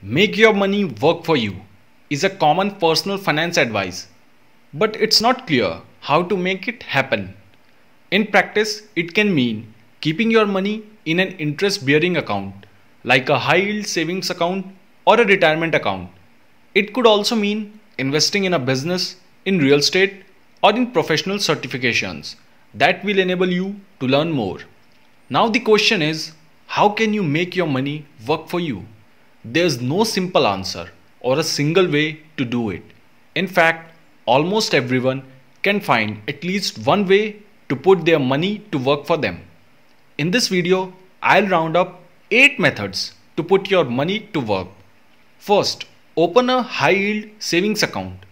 Make your money work for you is a common personal finance advice, but it's not clear how to make it happen. In practice, it can mean keeping your money in an interest bearing account like a high yield savings account or a retirement account. It could also mean investing in a business, in real estate, or in professional certifications that will enable you to learn more. Now, the question is, how can you make your money work for you? There's no simple answer or a single way to do it. In fact, almost everyone can find at least one way to put their money to work for them. In this video, I'll round up 8 methods to put your money to work. First, open a high yield savings account.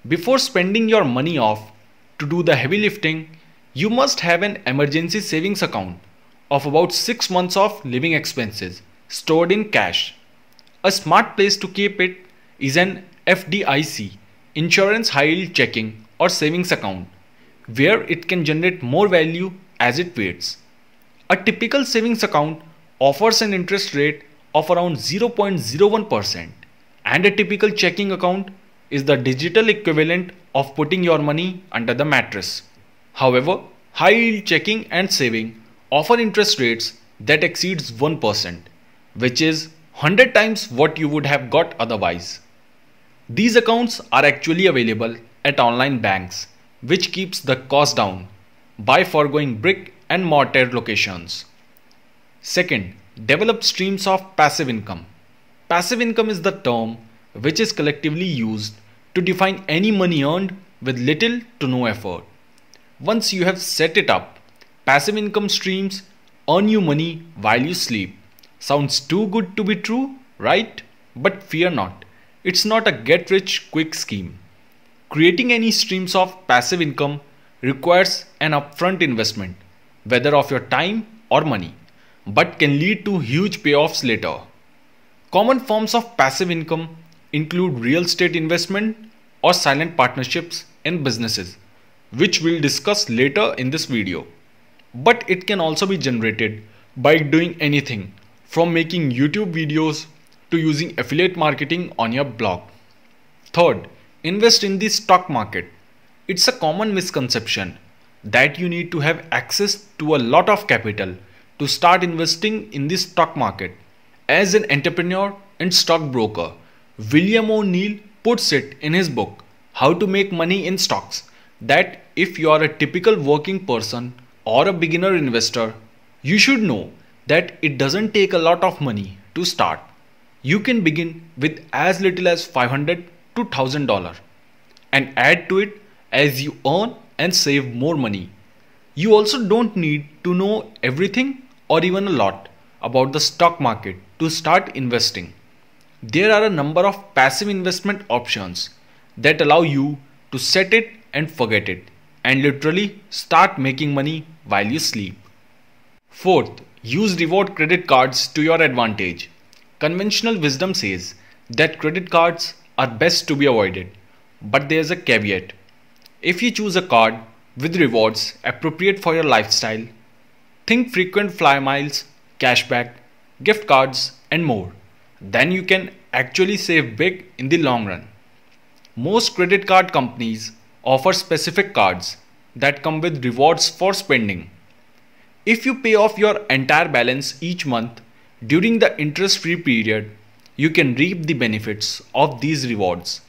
Before spending your money off to do the heavy lifting, you must have an emergency savings account of about 6 months of living expenses stored in cash. A smart place to keep it is an FDIC, Insurance High Yield Checking or Savings Account, where it can generate more value as it waits. A typical savings account offers an interest rate of around 0.01%, and a typical checking account is the digital equivalent of putting your money under the mattress. However, high yield checking and saving offer interest rates that exceeds 1%, which is 100 times what you would have got otherwise. These accounts are actually available at online banks, which keeps the cost down by foregoing brick and mortar locations. Second, develop streams of passive income. Passive income is the term which is collectively used to define any money earned with little to no effort. Once you have set it up, passive income streams earn you money while you sleep. Sounds too good to be true, right? But fear not, it's not a get rich quick scheme. Creating any streams of passive income requires an upfront investment, whether of your time or money, but can lead to huge payoffs later. Common forms of passive income include real estate investment or silent partnerships in businesses, which we'll discuss later in this video. But it can also be generated by doing anything from making YouTube videos to using affiliate marketing on your blog. Third, invest in the stock market. It's a common misconception that you need to have access to a lot of capital to start investing in the stock market. As an entrepreneur and stockbroker, William O'Neill puts it in his book, How to Make Money in Stocks, that if you are a typical working person or a beginner investor, you should know that it doesn't take a lot of money to start. You can begin with as little as $500 to $1,000 and add to it as you earn and save more money. You also don't need to know everything or even a lot about the stock market to start investing. There are a number of passive investment options that allow you to set it and forget it and literally start making money while you sleep. Fourth, use reward credit cards to your advantage. Conventional wisdom says that credit cards are best to be avoided, but there's a caveat. If you choose a card with rewards appropriate for your lifestyle, think frequent fly miles, cashback, gift cards, and more, then you can actually save big in the long run. Most credit card companies offer specific cards that come with rewards for spending. If you pay off your entire balance each month during the interest-free period, you can reap the benefits of these rewards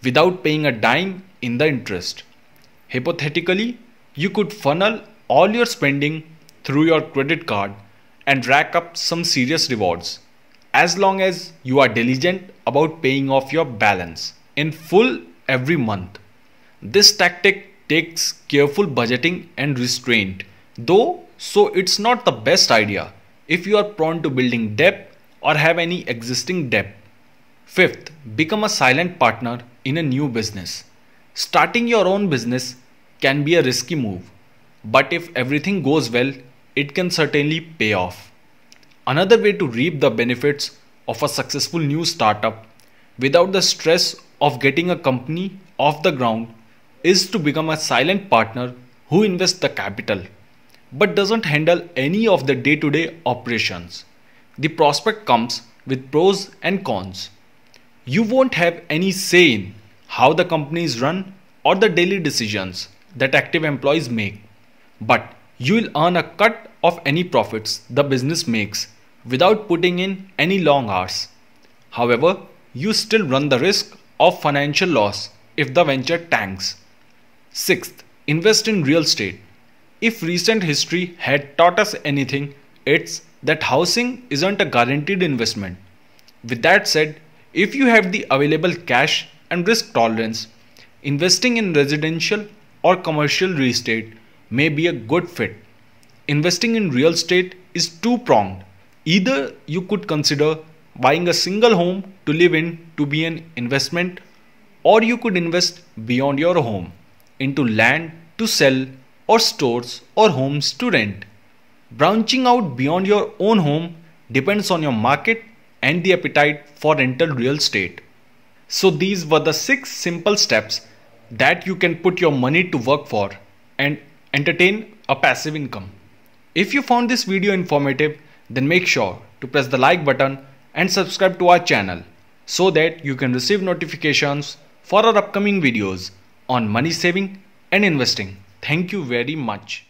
without paying a dime in the interest. Hypothetically, you could funnel all your spending through your credit card and rack up some serious rewards, as long as you are diligent about paying off your balance in full every month. This tactic takes careful budgeting and restraint, though, so it's not the best idea if you are prone to building debt or have any existing debt. Fifth, become a silent partner in a new business. Starting your own business can be a risky move, but if everything goes well, it can certainly pay off. Another way to reap the benefits of a successful new startup without the stress of getting a company off the ground is to become a silent partner who invests the capital but doesn't handle any of the day-to-day operations. The prospect comes with pros and cons. You won't have any say in how the company is run or the daily decisions that active employees make, but you will earn a cut of any profits the business makes without putting in any long hours. However, you still run the risk of financial loss if the venture tanks. Sixth, invest in real estate. If recent history had taught us anything, it's that housing isn't a guaranteed investment. With that said, if you have the available cash and risk tolerance, investing in residential or commercial real estate may be a good fit. Investing in real estate is two pronged. Either you could consider buying a single home to live in to be an investment, or you could invest beyond your home into land to sell or stores or homes to rent. Branching out beyond your own home depends on your market and the appetite for rental real estate. So these were the 6 simple steps that you can put your money to work for and entertain a passive income. If you found this video informative, then make sure to press the like button and subscribe to our channel so that you can receive notifications for our upcoming videos on money saving and investing. Thank you very much.